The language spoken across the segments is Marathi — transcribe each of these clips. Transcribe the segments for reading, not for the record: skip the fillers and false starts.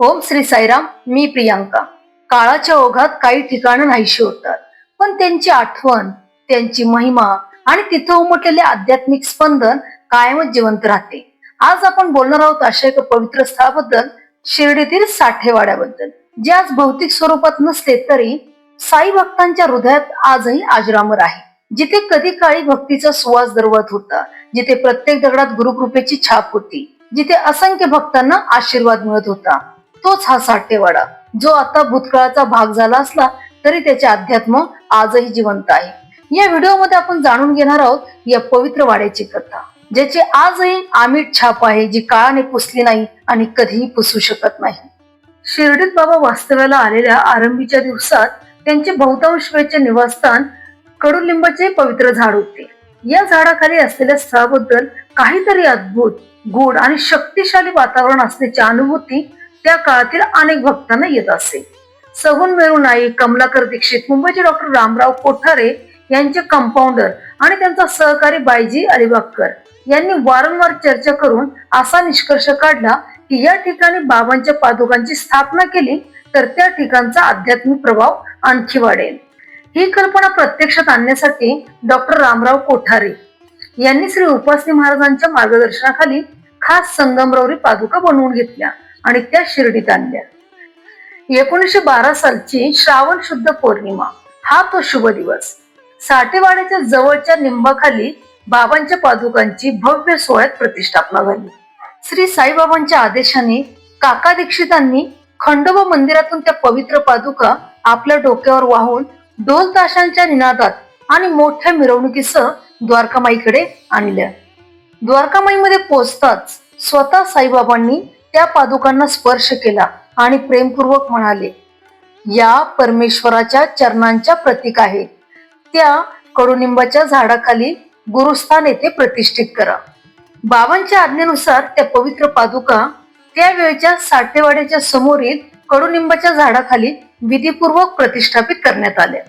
ओम श्री साईराम. मी प्रियांका. काळाच्या ओघात काही ठिकाणं नाहीशी होतात, पण त्यांची आठवण, त्यांची महिमा आणि तिथं उमटलेले आध्यात्मिक स्पंदन कायमच जिवंत राहते. आज आपण बोलणार आहोत अशा एका पवित्र स्थळाबद्दल, शिर्डीतील साठेवाड्याबद्दल, जे आज भौतिक स्वरूपात नसले तरी साई भक्तांच्या हृदयात आजही अजरामर आहे. जिथे कधी काळी भक्तीचा सुवास दरवळत होता, जिथे प्रत्येक दगडात गुरुकृपेची छाप होती, जिथे असंख्य भक्तांना आशीर्वाद मिळत होता, तोच हा साठेवाडा, जो आता भूतकाळाचा भाग झाला असला तरी त्याचे अध्यात्म आजही जिवंत आहे. या व्हिडिओमध्ये आपण जाणून घेणार आहोत या पवित्र वाड्याची कथा, ज्याची आजही अमिट छाप आहे, जी काळाने पुसली नाही आणि कधीही पुसू शकत नाही. शिर्डीत बाबा वास्तव्याला आलेल्या आरंभीच्या दिवसात त्यांचे बहुतांश वेळचे निवासस्थान कडुलिंबाचे पवित्र झाड होते. या झाडाखाली असलेल्या स्थळाबद्दल काहीतरी अद्भुत, गूढ आणि शक्तिशाली वातावरण असण्याची अनुभूती त्या काळातील अनेक भक्तांना येत असे. सगुण वेरू नाईक, कमलाकर दीक्षित, मुंबईचे डॉक्टर रामराव कोठारे यांचे कंपाऊंडर आणि त्यांचा सहकारी बायजी अलिबागकर यांनी वारंवार चर्चा करून असा निष्कर्ष काढला की या ठिकाणी बाबांच्या पादुकांची स्थापना केली तर त्या ठिकाणचा आध्यात्मिक प्रभाव आणखी वाढेल. ही कल्पना प्रत्यक्षात आणण्यासाठी डॉक्टर रामराव कोठारे यांनी श्री उपासनी महाराजांच्या मार्गदर्शनाखाली खास संगमरवरी पादुका बनवून घेतल्या आणि त्या शिर्डीत आणल्या. 1912 सालची श्रावण शुद्ध पौर्णिमा हा तो शुभ दिवस. साठेवाड्याच्या जवळच्या निंबाखाली बाबांच्या पादुकांची भव्य सोहळ्यात प्रतिष्ठापना झाली. श्री साईबाबांच्या आदेशाने काका दीक्षितांनी खंडोबा मंदिरातून त्या पवित्र पादुका आपल्या डोक्यावर वाहून ढोल ताशांच्या निनादात आणि मोठ्या मिरवणुकीसह द्वारकामाईकडे आणल्या. द्वारकामाईमध्ये पोहोचताच स्वतः साईबाबांनी त्या पादुकांना स्पर्श केला आणि प्रेमपूर्वक म्हणाले, या परमेश्वराच्या चरणांच्या प्रतीक आहेत. त्या कडुनिंबाच्या झाडाखाली गुरुस्थान येथे प्रतिष्ठित करा. बाबांच्या आज्ञेनुसार त्या पवित्र पादुका त्यावेळच्या साठेवाड्याच्या समोरील कडुनिंबाच्या झाडाखाली विधीपूर्वक प्रतिष्ठापित करण्यात आल्या.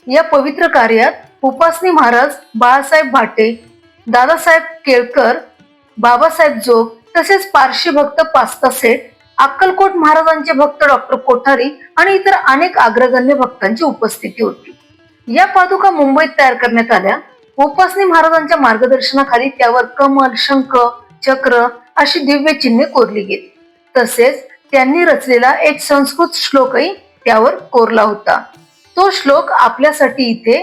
या पवित्र कार्यात उपासनी महाराज, बाळासाहेब भाटे, दादासाहेब केळकर, बाबासाहेब जोग तसेच पारशी भक्त पास्ता सेठ, अक्कलकोट महाराजांचे भक्त डॉक्टर कोठारी आणि इतर अनेक अग्रगण्य भक्तांची उपस्थिती होती. या पादुका मुंबईत तयार करण्यात आल्या. उपासनी महाराजांच्या मार्गदर्शनाखाली त्यावर कमल, शंख, चक्र अशी दिव्य चिन्हे कोरली गेली. तसेच त्यांनी रचलेला एक संस्कृत श्लोकही त्यावर कोरला होता. तो श्लोक आपल्यासाठी इथे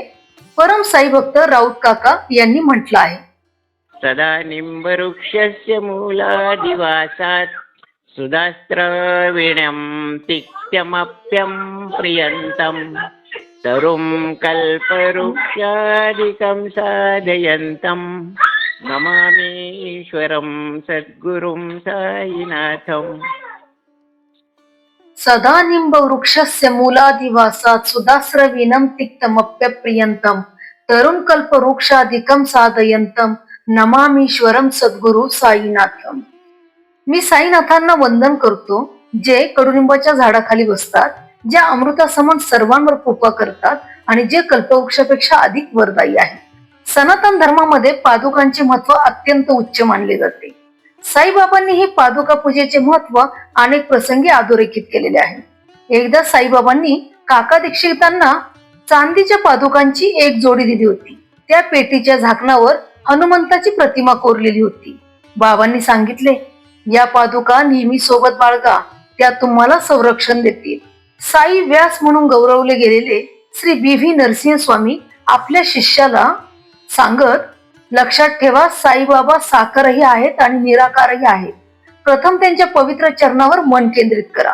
परम साई भक्त राऊत काका यांनी म्हटला आहे. सदा निंबवृक्षस्य मूलादिवासात् सुधास्त्रवीण्यं तिक्त्यमप्यं प्रियन्तं तरुं कल्पवृक्षादिकं साधयन्तं नमामीश्वरं सद्गुरुं साईनाथम्. सदा निंब वृक्षस्य मूलादिवासात् सुधास्रवीणं तिक्तमप्य प्रियंतम तरुण कल्प वृक्षाधिकम साधयंतम नमामीश्वरम सद्गुरु साईनाथम. मी साईनाथांना वंदन करतो, जे कडुनिंबाच्या झाडाखाली बसतात, ज्या अमृतासमान सर्वांवर कृपा करतात आणि जे कल्पवृक्षापेक्षा अधिक वरदायी आहे. सनातन धर्मामध्ये पादुकांचे महत्व अत्यंत उच्च मानले जाते. साईबाबांनी ही पादुका पूजेचे महत्व अनेक प्रसंगी अधोरेखित केलेले आहे. एकदा साईबाबांनी काका दीक्षितांना चांदीच्या पादुकांची एक जोडी दिली होती. त्या पेटीच्या झाकणावर हनुमंताची प्रतिमा कोरलेली होती. बाबांनी सांगितले, या पादुका नेहमी सोबत बाळगा, त्या तुम्हाला संरक्षण देतील. साई व्यास म्हणून गौरवले गेलेले श्री बी.व्ही. नरसिंह स्वामी आपल्या शिष्याला सांगत, लक्षात ठेवा, साईबाबा साकारही आहेत आणि निराकारही आहेत. प्रथम त्यांच्या पवित्र चरणावर मन केंद्रित करा.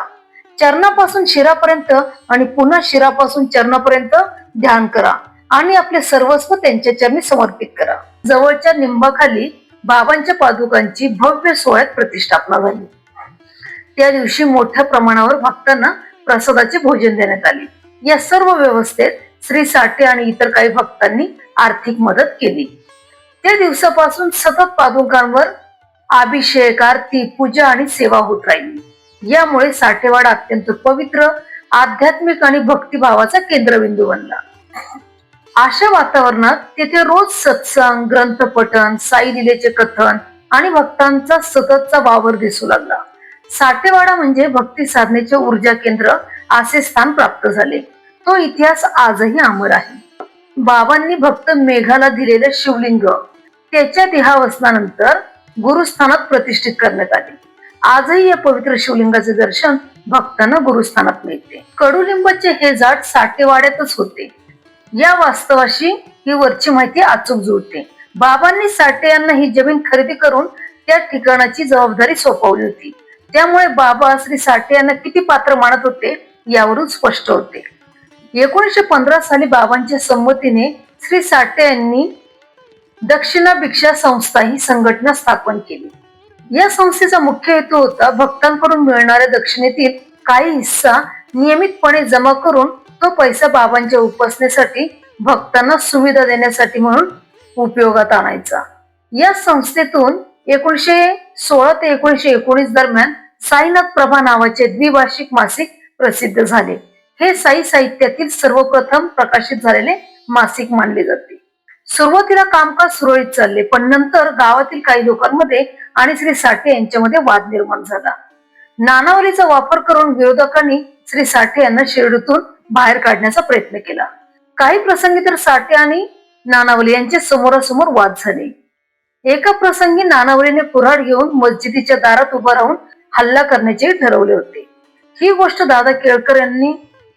चरणापासून शिरापर्यंत आणि पुन्हा शिरापासून चरणापर्यंत ध्यान करा आणि आपले सर्वस्व त्यांच्या चरणी समर्पित करा. जवळच्या निंबाखाली बाबांच्या पादुकांची भव्य सोहळ्यात प्रतिष्ठापना झाली. त्या दिवशी मोठ्या प्रमाणावर भक्तांना प्रसादाचे भोजन देण्यात आले. या सर्व व्यवस्थेत श्री साठे आणि इतर काही भक्तांनी आर्थिक मदत केली. त्या दिवसापासून सतत पादुकांवर अभिषेक, आरती, पूजा आणि सेवा होत राहिली. यामुळे साठेवाडा अत्यंत पवित्र, आध्यात्मिक आणि भक्तिभावाचा केंद्रबिंदू बनला. अशा वातावरणात तेथे रोज सत्संग, ग्रंथपठण, साई लीलेचे कथन आणि भक्तांचा सततचा वावर दिसू लागला. साठेवाडा म्हणजे भक्ती साधनेचे ऊर्जा केंद्र असे स्थान प्राप्त झाले. तो इतिहास आजही अमर आहे. बाबांनी भक्त मेघाला दिलेलं शिवलिंग त्याच्या देहावसनानंतर गुरुस्थानात प्रतिष्ठित करण्यात आले. आजही या पवित्र शिवलिंगाचे दर्शन भक्तांना गुरुस्थानात मिळते. कडुलिंबाचे हे झाड साठेवाड्यातच होते या वास्तवाशी ही वरची माहिती अचूक जुळते. बाबांनी साठे यांना ही जमीन खरेदी करून त्या ठिकाणाची जबाबदारी सोपवली होती. त्यामुळे बाबा श्री साठे यांना किती पात्र मानत होते यावरून स्पष्ट होते. 1915 साली बाबांच्या संमतीने श्री साठे यांनी दक्षिणा भिक्षा संस्था ही संघटना स्थापन केली. या संस्थेचा मुख्य हेतू होता भक्तांकडून मिळणाऱ्या दक्षिणेतील काही हिस्सा नियमितपणे जमा करून तो पैसा बाबांच्या उपासनेसाठी भक्तांना सुविधा देण्यासाठी म्हणून उपयोगात आणायचा. या संस्थेतून 1916 ते 1919 दरम्यान साईनाथ प्रभा नावाचे द्विभाषिक मासिक प्रसिद्ध झाले. हे साई साहित्यातील सर्वप्रथम प्रकाशित झालेले मासिक मानले जाते. सुरुवातीला कामकाज सुरळीत चालले, पण नंतर गावातील काही लोकांमध्ये आणि श्री साठे यांच्यामध्ये वाद निर्माण झाला. नानावलीचा वापर करून विरोधकांनी श्री साठे यांना शिर्डीतून बाहेर काढण्याचा प्रयत्न केला. काही प्रसंगी तर साठे आणि नानावली यांचे समोरासमोर वाद झाले. एका प्रसंगी नानावलीने कुऱ्हाड घेऊन मस्जिदीच्या दारात उभा राहून हल्ला करण्याचे ठरवले होते. ही गोष्ट दादा केळकर यांनी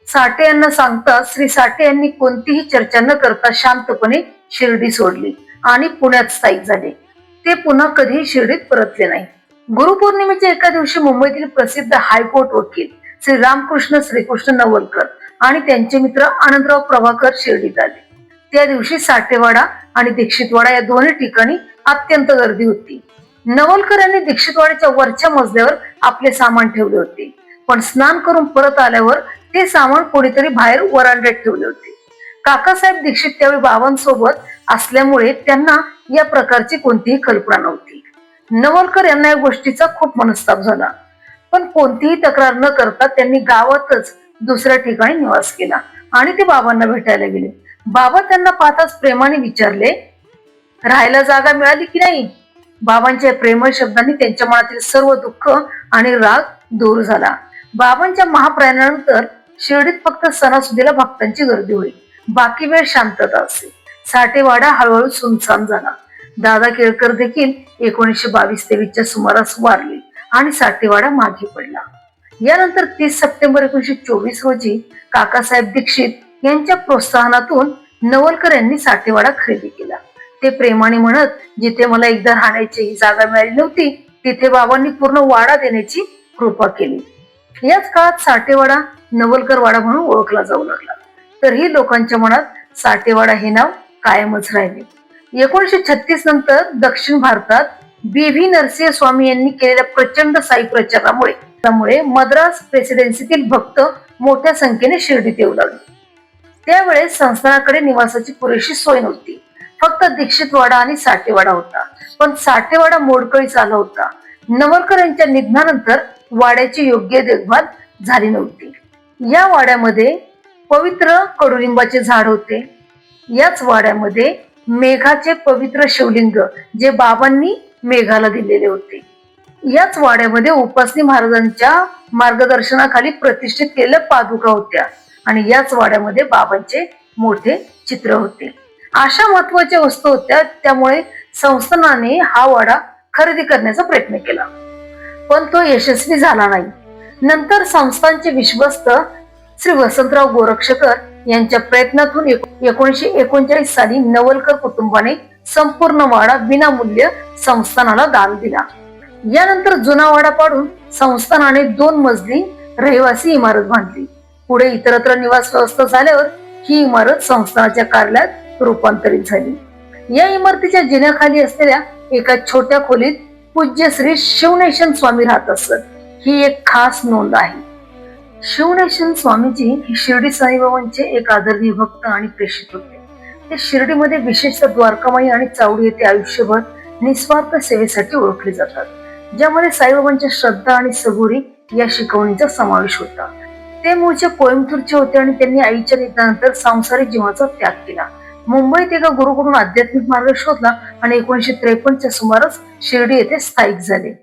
साठे यांना सांगता श्री साठे यांनी कोणतीही चर्चा न करता शांतपणे शिर्डी सोडली आणि पुण्यात स्थायिक झाले. ते पुन्हा कधीही शिर्डीत परतले नाही. गुरुपौर्णिमेच्या एका दिवशी मुंबईतील प्रसिद्ध हायकोर्ट वकील श्री रामकृष्ण श्रीकृष्ण नवलकर आणि त्यांचे मित्र आनंदराव प्रभाकर शिर्डीत आले. त्या दिवशी साठेवाडा आणि दीक्षितवाडा या दोन्ही ठिकाणी अत्यंत गर्दी होती. नवलकर यांनी दीक्षितवाड्याच्या वरच्या मजल्यावर आपले सामान ठेवले होते, पण स्नान करून परत आल्यावर ते सामान कोणीतरी बाहेर वरांड्यात ठेवले होते. काकासाहेब दीक्षित त्यावेळी बाबांसोबत असल्यामुळे त्यांना या प्रकारची कोणतीही कल्पना नव्हती. नवलकर यांना या गोष्टीचा खूप मनस्ताप झाला, पण कोणतीही तक्रार न करता त्यांनी गावातच दुसऱ्या ठिकाणी निवास केला आणि ते बाबांना भेटायला गेले. बाबा त्यांना पाहताच प्रेमाने विचारले, राहायला जागा मिळाली की नाही? बाबांच्या प्रेमळ शब्दांनी त्यांच्या मनातील सर्व दुःख आणि राग दूर झाला. बाबांच्या महाप्रयाणानंतर शिर्डीत फक्त सणासुदीला भक्तांची गर्दी होईल, बाकी वेळ शांतता असे. साठेवाडा हळूहळू सुनसान झाला. दादा केळकर देखील 1922-23च्या सुमारास वारले आणि साठेवाडा मागे पडला. यानंतर 30 सप्टेंबर 1924 रोजी काकासाहेब दीक्षित यांच्या प्रोत्साहनातून नवलकर यांनी साठेवाडा खरेदी केला. ते प्रेमाने म्हणत, जिथे मला एकदा राहण्याची जागा मिळाली नव्हती तिथे बाबांनी पूर्ण वाडा देण्याची कृपा केली. याच काळात साठेवाडा नवलकर वाडा म्हणून ओळखला जाऊ लागला. तरीही लोकांच्या मनात साठेवाडा हे नाव कायमच राहिले. 1936 नंतर दक्षिण भारतात बी.व्ही. नरसिंह स्वामी यांनी केलेल्या प्रचंड साई प्रचारामुळे मद्रास प्रेसिडेन्सीतील भक्त मोठ्या संख्येने शिर्डीत येऊ लागले. त्यावेळेस संस्थानाकडे निवासाची पुरेशी सोय नव्हती. फक्त दीक्षितवाडा आणि साठेवाडा होता, पण साठेवाडा मोडकळीस आला होता. नवलकर यांच्या निधनानंतर वाड्याची योग्य देखभाल झाली नव्हती. या वाड्यामध्ये पवित्र कडुलिंबाचे झाड होते. याच वाड्यामध्ये मेघाचे पवित्र शिवलिंग जे बाबांनी मेघाला दिलेले होते. याच वाड्यामध्ये उपासनी महाराजांच्या मार्गदर्शनाखाली प्रतिष्ठित केलेल्या पादुका होत्या आणि याच वाड्यामध्ये बाबांचे मोठे चित्र होते. अशा महत्वाच्या वस्तू होत्या. त्यामुळे संस्थानाने हा वाडा खरेदी करण्याचा प्रयत्न केला, पण तो यशस्वी झाला नाही. नंतर संस्थानचे विश्वस्त श्री वसंतराव गोरक्षकर यांच्या प्रयत्नातून 1939 साली नवलकर कुटुंबाने संपूर्ण वाडा विनामूल्य संस्थानाला दान दिला. यानंतर जुना वाडा पाडून संस्थानाने 2 मजली रहिवासी इमारत बांधली. पुढे इतरत्र निवास व्यवस्था झाल्यावर ही इमारत संस्थानाच्या कार्यालयात रूपांतरित झाली. या इमारतीच्या जिन्याखाली असलेल्या एका छोट्या खोलीत पूज्य श्री शिवनेशन स्वामी राहत असत. ही एक खास नोंद आहे. शिवनेशन स्वामीजी हे शिर्डी साईबाबांचे एक आदरणीय भक्त आणि प्रेषित होते. ते शिर्डीमध्ये विशेषतः द्वारकामाई आणि चावडी येथे आयुष्यभर निस्वार्थ सेवेसाठी ओळखले जातात, ज्यामध्ये साईबाबांच्या श्रद्धा आणि सबुरी या शिकवणीचा समावेश होता. ते मूळचे कोइंबतूरचे होते आणि त्यांनी आईच्या निधनानंतर सांसारिक जीवनाचा त्याग केला. मुंबईत एका गुरुकडून आध्यात्मिक मार्ग शोधला आणि 1953च्या सुमारास शिर्डी येथे स्थायिक झाले.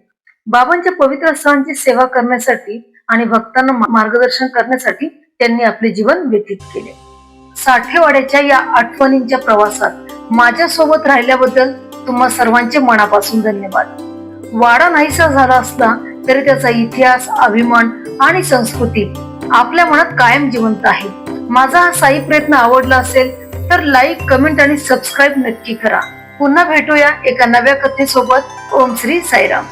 बाबांच्या पवित्र स्थानांची सेवा करण्यासाठी आणि भक्तांना मार्गदर्शन करण्यासाठी त्यांनी आपले जीवन व्यतीत केले. साठेवाड्याच्या या आठवणींच्या प्रवासात माझ्या सोबत राहिल्याबद्दल तुम्हा सर्वांचे मनापासून धन्यवाद. वाडा नाहीसा झाला असला तरी त्याचा इतिहास, अभिमान आणि संस्कृती आपल्या मनात कायम जिवंत आहे. माझा हा साई प्रयत्न आवडला असेल तर लाईक, कमेंट आणि सबस्क्राईब नक्की करा. पुन्हा भेटूया एका नव्या कथेसोबत. ओम श्री साईराम.